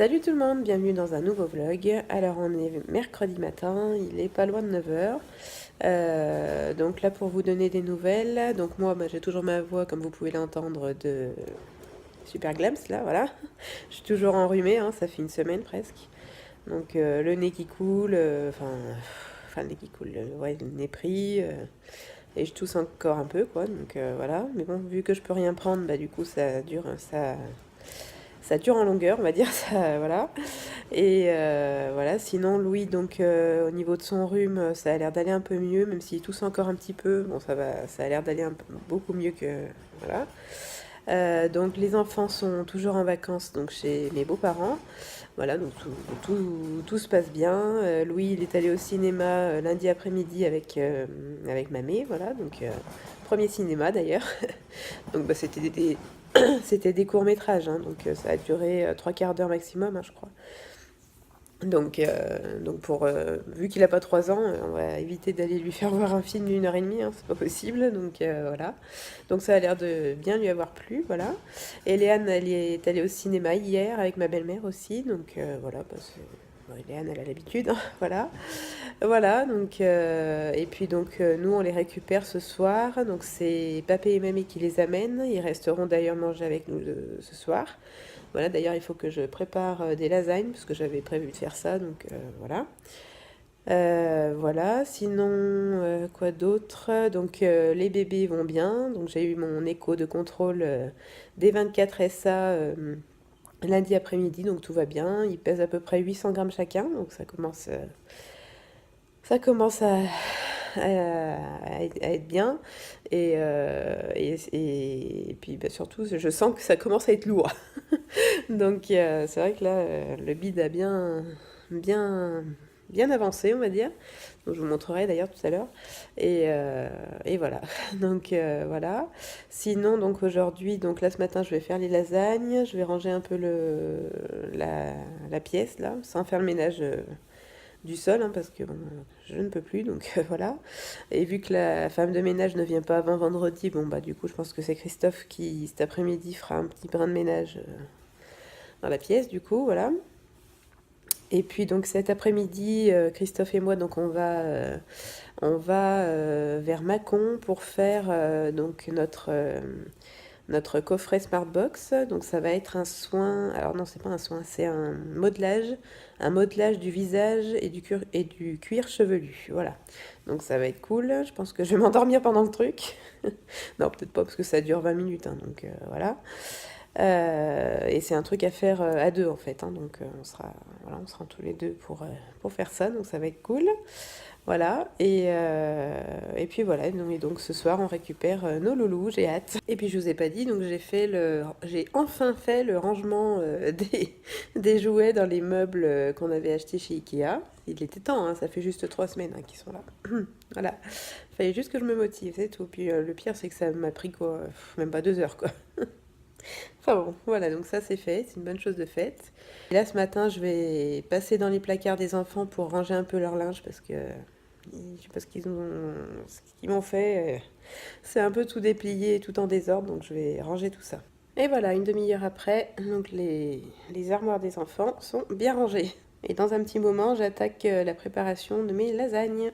Salut tout le monde, bienvenue dans un nouveau vlog. Alors on est mercredi matin, il est pas loin de 9h. Donc là pour vous donner des nouvelles, donc moi j'ai toujours ma voix comme vous pouvez l'entendre de Super Glams là, voilà. Je suis toujours enrhumée, hein, ça fait une semaine presque. Donc le nez qui coule, enfin le nez qui coule, ouais le nez pris. Et je tousse encore un peu quoi, donc voilà. Mais bon, vu que je peux rien prendre, bah du coup ça dure en longueur, on va dire, ça, voilà. Et voilà, sinon Louis, donc au niveau de son rhume, ça a l'air d'aller un peu mieux, même s'il tousse encore un petit peu, bon ça va, ça a l'air d'aller beaucoup mieux que, voilà. Donc les enfants sont toujours en vacances donc chez mes beaux-parents, voilà, donc tout se passe bien. Louis, il est allé au cinéma lundi après-midi avec mamé, voilà, donc premier cinéma d'ailleurs. Donc bah, c'était des courts-métrages, hein, donc ça a duré 3 quarts d'heure maximum, hein, je crois. Vu qu'il n'a pas 3 ans, on va éviter d'aller lui faire voir un film d'1 heure et demie, hein, c'est pas possible. Donc voilà. Donc ça a l'air de bien lui avoir plu, voilà. Et Léane, elle est allée au cinéma hier avec ma belle-mère aussi, donc voilà. Bon, Léane, elle a l'habitude, hein, voilà. Voilà, donc et puis donc nous on les récupère ce soir, donc c'est papé et mamie qui les amènent. Ils resteront d'ailleurs manger avec nous ce soir. Voilà, d'ailleurs, il faut que je prépare des lasagnes, parce que j'avais prévu de faire ça, donc voilà. Voilà, sinon, quoi d'autre? Donc, les bébés vont bien. Donc, j'ai eu mon écho de contrôle des 24 SA lundi après-midi, donc tout va bien. Ils pèsent à peu près 800 grammes chacun, donc ça commence à être bien. Et puis bah, surtout, je sens que ça commence à être lourd. Donc c'est vrai que là, le bid a bien, bien avancé, on va dire. Donc je vous montrerai d'ailleurs tout à l'heure. Et voilà. Donc voilà. Sinon, donc aujourd'hui, donc là ce matin, je vais faire les lasagnes. Je vais ranger un peu la pièce là, sans faire le ménage. Du sol, hein, parce que bon, je ne peux plus, donc voilà. Et vu que la femme de ménage ne vient pas avant vendredi, bon bah du coup je pense que c'est Christophe qui cet après-midi fera un petit brin de ménage dans la pièce, du coup, voilà. Et puis donc cet après-midi, Christophe et moi, donc on va vers Mâcon pour faire donc notre coffret Smartbox. Donc ça va être un soin, alors non c'est pas un soin, c'est un modelage du visage et du cuir chevelu. Voilà. Donc ça va être cool. Je pense que je vais m'endormir pendant le truc. Non, peut-être pas parce que ça dure 20 minutes, hein, donc voilà. Et c'est un truc à faire à deux en fait, hein, donc on sera tous les deux pour faire ça, donc ça va être cool. Voilà, et puis voilà, et donc ce soir on récupère nos loulous, j'ai hâte. Et puis je vous ai pas dit, donc j'ai enfin fait le rangement des jouets dans les meubles qu'on avait achetés chez Ikea. Il était temps, hein, ça fait juste 3 semaines hein, qu'ils sont là. Voilà, il fallait juste que je me motive, c'est tout. Puis le pire c'est que ça m'a pris quoi, même pas 2 heures quoi. Enfin bon, voilà, donc ça c'est fait, c'est une bonne chose de faite. Et là ce matin, je vais passer dans les placards des enfants pour ranger un peu leur linge parce ce qu'ils m'ont fait, c'est un peu tout déplié, tout en désordre, donc je vais ranger tout ça. Et voilà, une demi-heure après, donc les armoires des enfants sont bien rangées. Et dans un petit moment, j'attaque la préparation de mes lasagnes.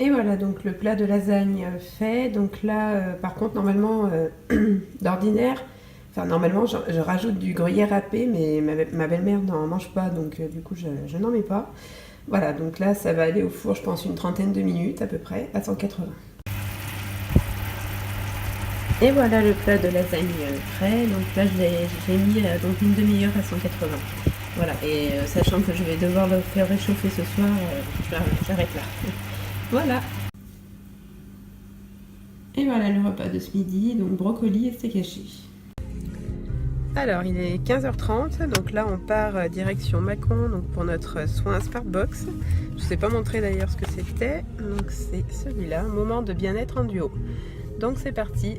Et voilà, donc le plat de lasagne fait. Donc là, par contre, normalement, d'ordinaire, enfin normalement, je rajoute du gruyère râpé, mais ma belle-mère n'en mange pas, donc du coup, je n'en mets pas. Voilà, donc là, ça va aller au four, je pense, une trentaine de minutes à peu près, à 180. Et voilà le plat de lasagne frais. Donc là, j'ai mis donc une demi-heure à 180. Voilà, et sachant que je vais devoir le faire réchauffer ce soir, j'arrête là. Voilà. Et voilà le repas de ce midi, donc brocoli et steak haché. Alors, il est 15h30, donc là on part direction Mâcon donc pour notre soin Smartbox. Je ne vous ai pas montré d'ailleurs ce que c'était, donc c'est celui-là, moment de bien-être en duo. Donc c'est parti.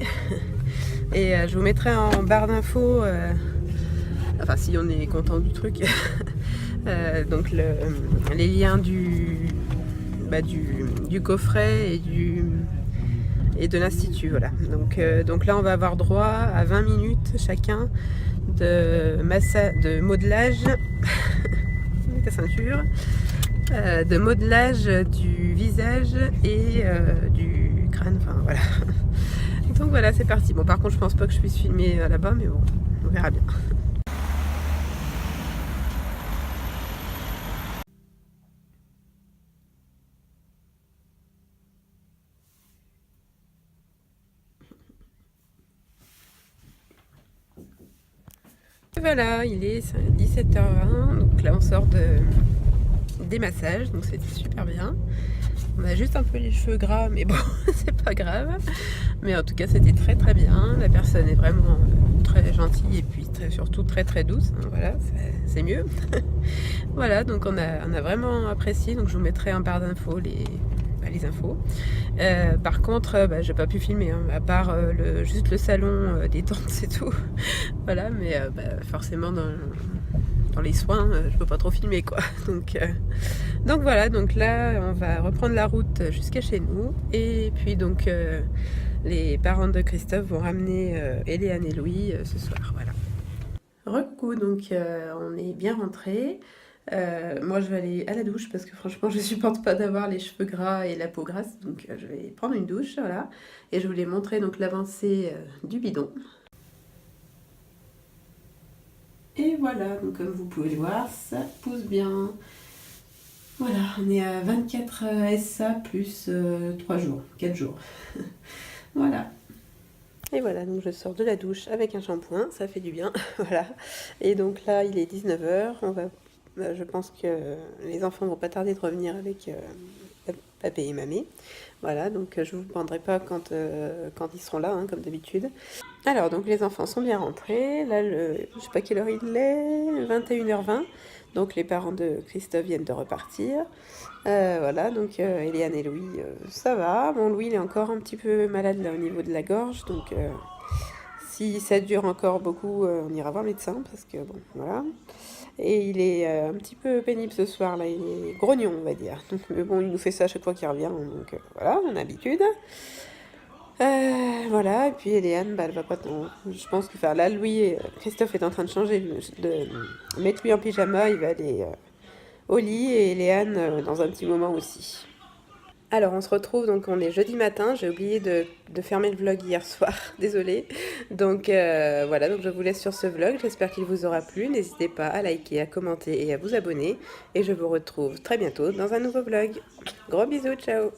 Et je vous mettrai en barre d'infos, enfin si on est content du truc, donc les liens du coffret et de l'institut, voilà. Donc là on va avoir droit à 20 minutes chacun de modelage mets ta ceinture, de modelage du visage et du crâne, enfin voilà. Donc voilà, c'est parti. Bon, par contre je pense pas que je puisse filmer là-bas, mais bon, on verra bien. Voilà, il est 17h20, donc là on sort des massages, donc c'était super bien. On a juste un peu les cheveux gras, mais bon, c'est pas grave. Mais en tout cas, c'était très très bien. La personne est vraiment très gentille et puis surtout très très douce. Donc voilà, c'est mieux. Voilà, donc on a vraiment apprécié. Donc je vous mettrai en barre d'infos les infos. Par contre, j'ai pas pu filmer, hein, à part juste le salon détente, c'est tout. Voilà, mais forcément dans les soins, je peux pas trop filmer quoi. Donc voilà, donc là on va reprendre la route jusqu'à chez nous. Et puis donc les parents de Christophe vont ramener Eliane et Louis ce soir. Voilà. Recoucou, donc on est bien rentrés. Moi je vais aller à la douche parce que franchement je supporte pas d'avoir les cheveux gras et la peau grasse, donc je vais prendre une douche, voilà. Et je voulais montrer donc l'avancée du bidon. Et voilà, donc comme vous pouvez le voir, ça pousse bien. Voilà, on est à 24 SA plus 3 jours, 4 jours. Voilà. Et voilà, donc je sors de la douche avec un shampoing, ça fait du bien, voilà. Et donc là, il est 19h, je pense que les enfants vont pas tarder de revenir avec papé et mamie. Voilà, donc je vous prendrai pas quand ils seront là, hein, comme d'habitude. Alors, donc les enfants sont bien rentrés. Là, je sais pas quelle heure il est, 21h20. Donc les parents de Christophe viennent de repartir. Voilà, donc Eliane et Louis, ça va. Bon, Louis, il est encore un petit peu malade là au niveau de la gorge. Donc si ça dure encore beaucoup, on ira voir le médecin parce que bon, voilà. Et il est un petit peu pénible ce soir là, il est grognon on va dire. Donc, mais bon, il nous fait ça à chaque fois qu'il revient, donc voilà, on a l'habitude. Voilà, et puis Eliane, elle va pas tant. Je pense que là, Louis, Christophe est en train de changer, de mettre lui en pyjama, il va aller au lit, et Eliane dans un petit moment aussi. Alors on se retrouve, donc on est jeudi matin, j'ai oublié de fermer le vlog hier soir, désolée. Donc voilà, donc je vous laisse sur ce vlog, j'espère qu'il vous aura plu, n'hésitez pas à liker, à commenter et à vous abonner. Et je vous retrouve très bientôt dans un nouveau vlog. Gros bisous, ciao!